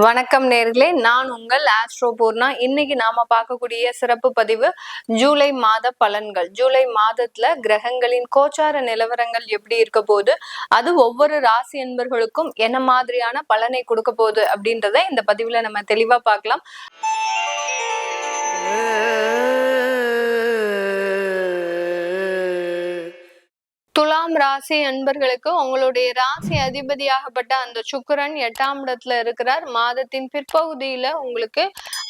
வணக்கம் நேர்களே, நான் உங்கள் ஆஸ்ட்ரோ பூர்ணா. இன்னைக்கு நாம பார்க்கக்கூடிய சிறப்பு பதிவு ஜூலை மாத பலன்கள். ஜூலை மாதத்துல கிரகங்களின் கோச்சார நிலவரங்கள் எப்படி இருக்க போகுது, அது ஒவ்வொரு ராசி என்பர்களுக்கும் என்ன மாதிரியான பலனை கொடுக்க போகுது அப்படின்றத இந்த பதிவுல நம்ம தெளிவா பார்க்கலாம். துலாம் ராசி அன்பர்களுக்கு உங்களுடைய ராசி அதிபதியாகப்பட்ட அந்த சுக்கிரன் 8ஆம் இடத்துல இருக்கிறார். மாதத்தின் பிற்பகுதியில உங்களுக்கு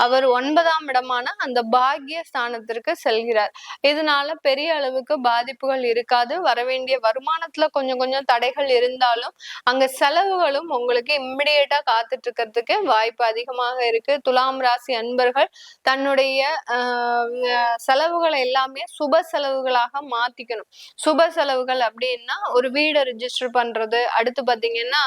அவர் 9ஆம் இடமான அந்த பாக்கிய ஸ்தானத்திற்கு செல்கிறார். இதனால பெரிய அளவுக்கு பாதிப்புகள் இருக்காது. வரவேண்டிய வருமானத்துல கொஞ்சம் கொஞ்சம் தடைகள் இருந்தாலும் அங்க செலவுகளும் உங்களுக்கு இம்மிடியேட்டா காத்துட்டு இருக்கிறதுக்கு வாய்ப்பு அதிகமாக இருக்கு. துலாம் ராசி அன்பர்கள் தன்னுடைய செலவுகளை எல்லாமே சுப செலவுகளாக மாத்திக்கணும். சுப செலவுகள் அப்படின்னா ஒரு வீடை ரிஜிஸ்டர் பண்றது, அடுத்து பாத்தீங்கன்னா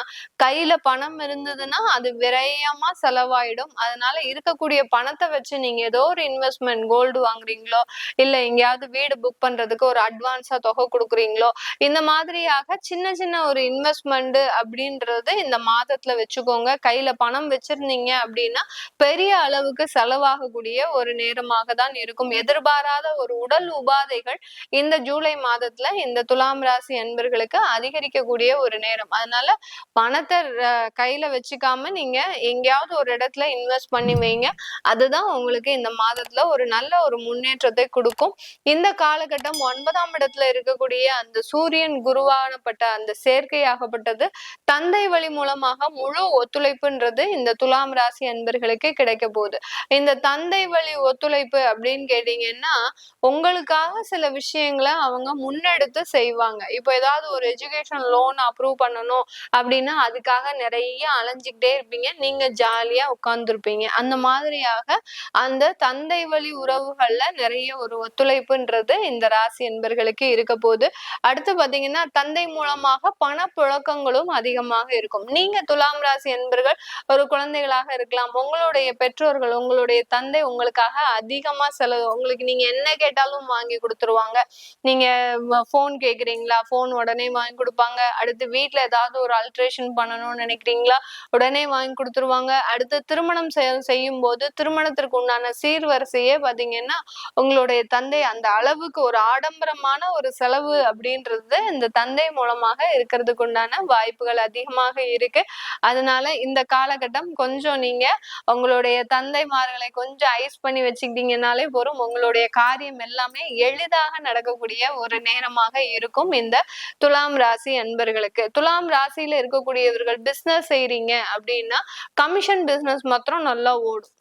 கையில பணம் இருந்ததுன்னா அது விரயமா செலவாயிடும். அதனால இருக்கக்கூடிய பணத்தை வச்சு நீங்க ஏதோ ஒரு இன்வெஸ்ட்மெண்ட், கோல்டு வாங்குறீங்களோ இல்ல எங்கேயாவது வீடு புக் பண்றதுக்கு ஒரு அட்வான்ஸா தொகை கொடுக்குறீங்களோ, இந்த மாதிரியாக சின்ன சின்ன ஒரு இன்வெஸ்ட்மெண்ட் அப்படின்றது இந்த மாதத்துல வச்சுக்கோங்க. கையில பணம் வச்சிருந்தீங்க அப்படின்னா பெரிய அளவுக்கு செலவாகக்கூடிய ஒரு நேரமாக தான் இருக்கும். எதிர்பாராத ஒரு உடல் உபாதைகள் இந்த ஜூலை மாதத்துல இந்த துலாம் ராசி அன்பர்களுக்கு அதிகரிக்கக்கூடிய ஒரு நேரம். அதனால பணத்தை கையில வச்சுக்காம நீங்க எங்கேயாவது ஒரு இடத்துல இன்வெஸ்ட் பண்ணி வைங்க. அதுதான் உங்களுக்கு இந்த மாதத்துல ஒரு நல்ல ஒரு முன்னேற்றத்தை கொடுக்கும். இந்த காலகட்டம் 9ஆம் இடத்துல இருக்கக்கூடிய அந்த சூரியன் குருவானப்பட்ட அந்த சேர்க்கையாகப்பட்டது தந்தை வழி மூலமாக முழு ஒத்துழைப்புன்றது இந்த துலாம் ராசி அன்பர்களுக்கு கிடைக்க போகுது. இந்த தந்தை வழி ஒத்துழைப்பு அப்படின்னு கேட்டீங்கன்னா உங்களுக்காக சில விஷயங்களை அவங்க முன்னெடுத்து செய்வாங்க. இப்போ ஏதாவது ஒரு எஜுகேஷன் லோன் அப்ரூவ் பண்ணணும் அப்படின்னா அதுக்காக நிறைய அலைஞ்சுக்கிட்டே இருப்பீங்க. நீங்க ஜாலியா உட்கார்ந்துருப்பீங்க. அந்த மாதிரியாக அந்த தந்தை வழி உறவுகள்ல நிறைய ஒரு ஒத்துழைப்புன்றது இந்த ராசி என்பர்களுக்கு இருக்க போகுது. அடுத்து பாத்தீங்கன்னா தந்தை மூலமாக பணப்புழக்கங்களும் அதிகமாக இருக்கும். நீங்க துலாம் ராசி என்பர்கள் ஒரு குழந்தைகளாக இருக்கலாம். உங்களுடைய பெற்றோர்கள், உங்களுடைய தந்தை உங்களுக்காக அதிகமா செலவு, உங்களுக்கு நீங்க என்ன கேட்டாலும் வாங்கி கொடுத்துருவாங்க. நீங்க போன் கேக்குறீங்களா, போன் உடனே வாங்கி கொடுப்பாங்க. அடுத்து வீட்டுல ஏதாவது ஒரு அல்ட்ரேஷன் பண்ணணும்னு நினைக்கிறீங்களா, உடனே வாங்கி கொடுத்துருவாங்க. அடுத்து திருமணம் செய்யும் போது திருமணத்திற்கு உண்டான சீர்வரிசையே பாத்தீங்கன்னா உங்களுடைய தந்தை அந்த அளவுக்கு ஒரு ஆடம்பரமான ஒரு செலவு அப்படின்றது இந்த தந்தை மூலமாக இருக்கிறதுக்கு உண்டான வாய்ப்புகள் அதிகமாக இருக்கு. அதனால இந்த காலகட்டம் கொஞ்சம் நீங்க உங்களுடைய தந்தைமார்களை கொஞ்சம் ஐஸ் பண்ணி வச்சுக்கிட்டீங்கன்னாலே போதும். உங்களுடைய காரியம் எல்லாமே எளிதாக நடக்கக்கூடிய ஒரு நேரமாக இருக்கும் இந்த துலாம் ராசி அன்பர்களுக்கு. துலாம் ராசியில இருக்கக்கூடியவர்கள் பிசினஸ் செய்றீங்க அப்படின்னா கமிஷன் பிசினஸ் மாத்திரம் நல்லா ஓடும்.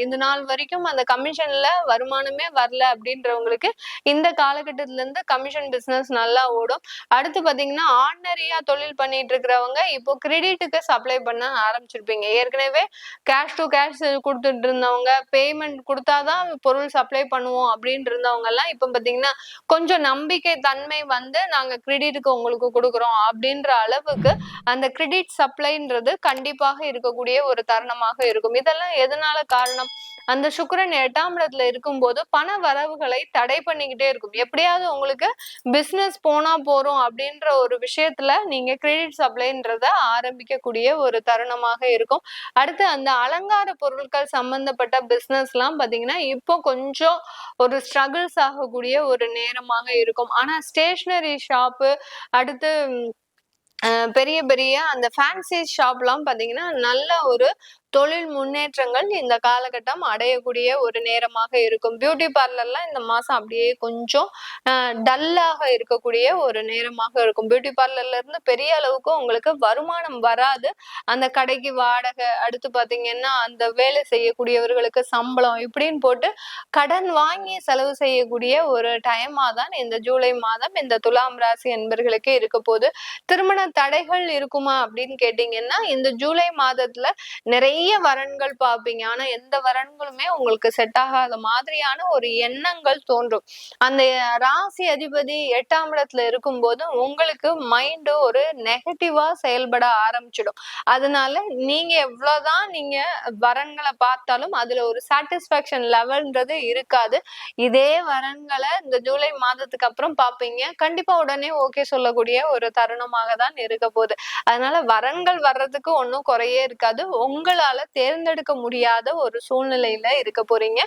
இது நாள் வரைக்கும் அந்த கமிஷன்ல வருமானமே வரல அப்படின்றவங்களுக்கு இந்த காலகட்டத்துல இருந்து கமிஷன் பிசினஸ் நல்லா ஓடும். அடுத்து பாத்தீங்கன்னா ஆர்டினரியா தொழில் பண்ணிட்டு இருக்கிறவங்க இப்போ கிரெடிட்டுக்கு சப்ளை பண்ண ஆரம்பிச்சிருப்பீங்க. ஏற்கனவே கேஷ் டு கேஷ் கொடுத்துட்டு இருந்தவங்க, பேமெண்ட் கொடுத்தாதான் பொருள் சப்ளை பண்ணுவோம் அப்படின்னு இருந்தவங்க எல்லாம் இப்ப பாத்தீங்கன்னா கொஞ்சம் நம்பிக்கை தன்மை வந்து நாங்க கிரெடிட்டுக்கு உங்களுக்கு கொடுக்குறோம் அப்படின்ற அளவுக்கு அந்த கிரெடிட் சப்ளைன்றது கண்டிப்பாக இருக்கக்கூடிய ஒரு தருணமாக இருக்கும். இதெல்லாம் எதனால காரணம், அந்த சுக்கிரன் 8ஆம் இடத்துல இருக்கும்போது பண வரவுகளை தடை பண்ணிக்கிட்டே இருக்கும். எப்படியாவது உங்களுக்கு பிசினஸ் போனா போறோம் அப்படின்ற ஒரு விஷயத்துல நீங்க கிரெடிட் சப்ளைன்றத ஆரம்பிக்கக்கூடிய ஒரு தருணமாக இருக்கும். அடுத்து அந்த அலங்கார பொருட்கள் சம்பந்தப்பட்ட பிசினஸ் எல்லாம் பாத்தீங்கன்னா இப்போ கொஞ்சம் ஒரு ஸ்ட்ரகிள்ஸ் ஆகக்கூடிய ஒரு நேரமாக இருக்கும். ஆனா ஸ்டேஷனரி ஷாப்பு, அடுத்து பெரிய பெரிய அந்த ஃபேன்சி ஷாப்லாம் பாத்தீங்கன்னா நல்ல ஒரு தொழில் முன்னேற்றங்கள் இந்த காலகட்டம் அடையக்கூடிய ஒரு நேரமாக இருக்கும். பியூட்டி பார்லர்லாம் இந்த மாசம் அப்படியே கொஞ்சம் டல்லாக இருக்கக்கூடிய ஒரு நேரமாக இருக்கும். பியூட்டி பார்லர்ல இருந்து பெரிய அளவுக்கு உங்களுக்கு வருமானம் வராது. அந்த கடைக்கு வாடகை, அடுத்து பாத்தீங்கன்னா அந்த வேலை செய்யக்கூடியவர்களுக்கு சம்பளம் இப்படின்னு போட்டு கடன் வாங்கி செலவு செய்யக்கூடிய ஒரு டைமா தான் இந்த ஜூலை மாதம் இந்த துலாம் ராசி என்பர்களுக்கு இருக்க போகுது. திருமண தடைகள் இருக்குமா அப்படின்னு கேட்டீங்கன்னா இந்த ஜூலை மாதத்துல நிறைய வரன்கள் பார்ப்பீங்க. ஆனா எந்த வரன்களுமே உங்களுக்கு செட் ஆகாத மாதிரியான ஒரு எண்ணங்கள் தோன்றும். அந்த ராசி அதிபதி 8ஆம் இடத்துல இருக்கும்போது உங்களுக்கு மைண்ட் ஒரு நெகட்டிவா செயல்பட ஆரம்பிச்சிடும். அதனால நீங்க எவ்வளவுதான் நீங்க வரன்களை பார்த்தாலும் அதுல ஒரு சாட்டிஸ்பாக்சன் லெவல்ன்றது இருக்காது. இதே வரன்களை இந்த ஜூலை மாதத்துக்கு அப்புறம் பார்ப்பீங்க. கண்டிப்பா உடனே ஓகே சொல்லக்கூடிய ஒரு தருணமாக தான் இருக்க போகுது. அதனால வரன்கள் வர்றதுக்கு ஒன்றும் குறையே இருக்காது. உங்களை உங்களால தேர்ந்தெடுக்க முடியாத ஒரு சூழ்நிலையில இருக்க போறீங்க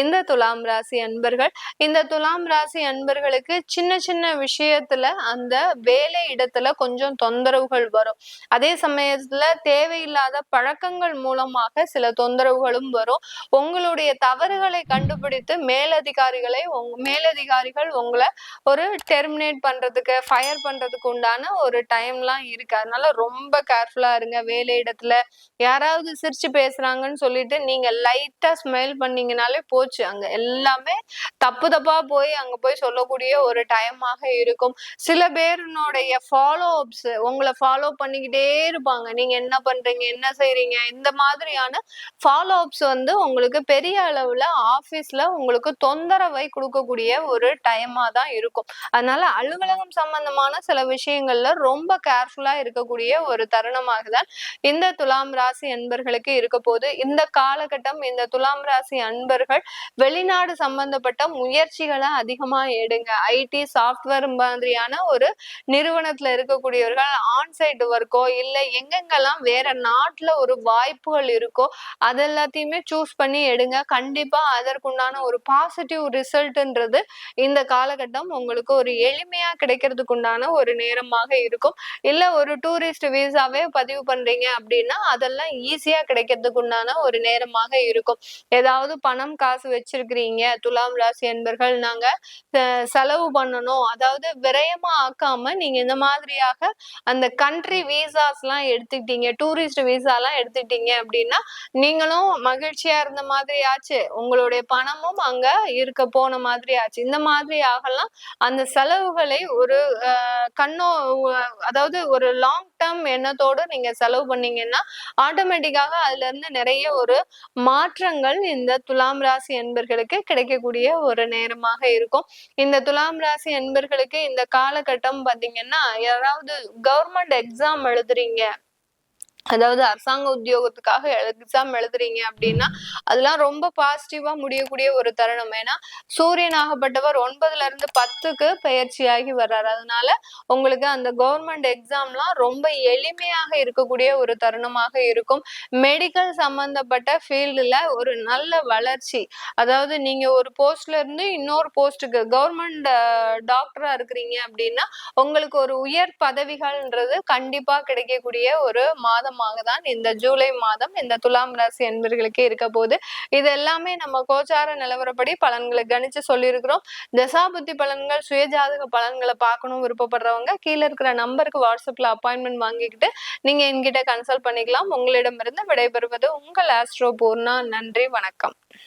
இந்த துலாம் ராசி அன்பர்கள். இந்த துலாம் ராசி அன்பர்களுக்கு சின்ன சின்ன விஷயத்துல அந்த வேலை இடத்துல கொஞ்சம் தொந்தரவுகள் வரும். அதே சமயத்துல தேவையில்லாத பழக்கங்கள் மூலமாக சில தொந்தரவுகளும் வரும். உங்களுடைய தவறுகளை கண்டுபிடித்து மேலதிகாரிகள் உங்களை ஒரு டெர்மினேட் பண்றதுக்கு, ஃபயர் பண்றதுக்கு உண்டான ஒரு டைம்லாம் இருக்கு. அதனால ரொம்ப கேர்ஃபுல்லா இருங்க. வேலை இடத்துல யாராவது சிரிச்சு பேசுறாங்கன்னு சொல்லிட்டு நீங்க லைட்டா ஸ்மைல் பண்ணீங்கனாலே போச்சு. அங்க எல்லாமே தப்பு தப்பா அங்க போய் சொல்லக்கூடிய ஒரு டைமாக இருக்கும். சில பேருனுடைய ஃபாலோ அப்ஸ் உங்களை ஃபாலோ பண்ணிக்கிட்டே இருப்பாங்க. நீங்க என்ன பண்றீங்க, என்ன செய்றீங்க, இந்த மாதிரியான ஃபாலோ அப்ஸ் உங்களுக்கு பெரிய அளவுல ஆபீஸ்ல உங்களுக்கு தொந்தரவை கொடுக்கக்கூடிய ஒரு டைமா தான் இருக்கும். அதனால அலுவலகம் சம்பந்தமான சில விஷயங்கள்ல ரொம்ப கேர்ஃபுல்லா இருக்கக்கூடிய ஒரு தருணமாக தான் இந்த துலாம் ராசி அன்பர்களுக்கு இருக்க போது. இந்த காலகட்டம் இந்த துலாம் ராசி அன்பர்கள் வெளிநாடு சம்பந்தப்பட்ட முயற்சிகளை அதிகமா எடுங்க. ஐடி சாஃப்ட்வேர் மாதிரியான ஒரு நிறுவனத்துல இருக்கக்கூடியவர்கள் ஆன்சைட் ஒர்க்கோ இல்ல எங்கெங்கெல்லாம் வேற நாட்டுல ஒரு வாய்ப்புகள் இருக்கோ அதெல்லாத்தையுமே சூஸ் பண்ணி எடுங்க. கண்டிப்பா அதற்குண்டான ஒரு பாசிட்டிவ் ரிசல்ட்ன்றது இந்த காலகட்டம் உங்களுக்கு ஒரு எளிமையா கிடைக்கிறதுக்கு உண்டான ஒரு நேரமாக இருக்கும். இல்ல ஒரு டூரிஸ்ட் விசாவே பதிவு பண்றீங்க அப்படின்னா அதெல்லாம் ஈஸியா கிடைக்கிறதுக்கு உண்டான ஒரு நேரமாக இருக்கும். ஏதாவது பணம் காசு வச்சிருக்கிறீங்க துலாம் ராசி என்பர்கள், நாங்க செலவு பண்ணணும், அதாவது விரயமா ஆக்காம நீங்க இந்த மாதிரியாக அந்த கண்ட்ரி விசாஸ் எல்லாம் எடுத்துக்கிட்டீங்க, டூரிஸ்ட் விசா எல்லாம் எடுத்துக்கிட்டீங்க அப்படின்னா நீங்களும் மகிழ்ச்சியா இருந்த மாதிரி ஆச்சு, உங்களுடைய பணமும் அங்க இருக்க போன மாதிரி ஆச்சு. இந்த மாதிரி ஆகலாம். அந்த செலவுகளை ஒரு அதாவது ஒரு லாங் டேர்ம் எண்ணத்தோடு நீங்க செலவு பண்ணீங்கன்னா ஆட்டோமேட்டிக்காக அதுல இருந்து நிறைய ஒரு மாற்றங்கள் இந்த துலாம் ராசி என்பர்களுக்கு கிடைக்கக்கூடிய ஒரு நேரமாக இருக்கும். இந்த துலாம் ராசி என்பர்களுக்கு இந்த காலகட்டம் பாத்தீங்கன்னா யாராவது கவர்மெண்ட் எக்ஸாம் எழுதுறீங்க, அதாவது அரசாங்க உத்தியோகத்துக்காக எக்ஸாம் எழுதுறீங்க அப்படின்னா அதெல்லாம் ரொம்ப பாசிட்டிவா முடியக்கூடிய ஒரு தருணம். ஏன்னா சூரியன் ஆகப்பட்டவர் 9ல இருந்து 10க்கு பெயர்ச்சியாகி வர்றாரு. அதனால உங்களுக்கு அந்த கவர்மெண்ட் எக்ஸாம்லாம் ரொம்ப எளிமையாக இருக்கக்கூடிய ஒரு தருணமாக இருக்கும். மெடிக்கல் சம்பந்தப்பட்ட ஃபீல்டுல ஒரு நல்ல வளர்ச்சி, அதாவது நீங்க ஒரு போஸ்ட்ல இருந்து இன்னொரு போஸ்ட்டுக்கு கவர்மெண்ட் டாக்டரா இருக்கிறீங்க அப்படின்னா உங்களுக்கு ஒரு உயர் பதவிகள்ன்றது கண்டிப்பா கிடைக்கக்கூடிய ஒரு மாதமாக தான் இந்த ஜூலை மாதம் இந்த துலாம் ராசி என்பர்களுக்கு இருக்க போது. இது எல்லாமே நம்ம கோச்சார நிலவரப்படி பலன்களை கணிச்சு சொல்லியிருக்கிறோம். தசாபுத்தி பலன்கள் சுயஜாதக பலன்களை பார்க்கணும் விருப்பப்படுறவங்க கீழே இருக்கிற நம்பருக்கு வாட்ஸ்அப்ல அப்பாயின்மெண்ட் வாங்கிக்கிட்டு நீங்க என்கிட்ட கன்சல்ட் பண்ணிக்கலாம். உங்களிடமிருந்து விடைபெறுவது உங்கள் ஆஸ்ட்ரோ பூர்ணா. நன்றி, வணக்கம்.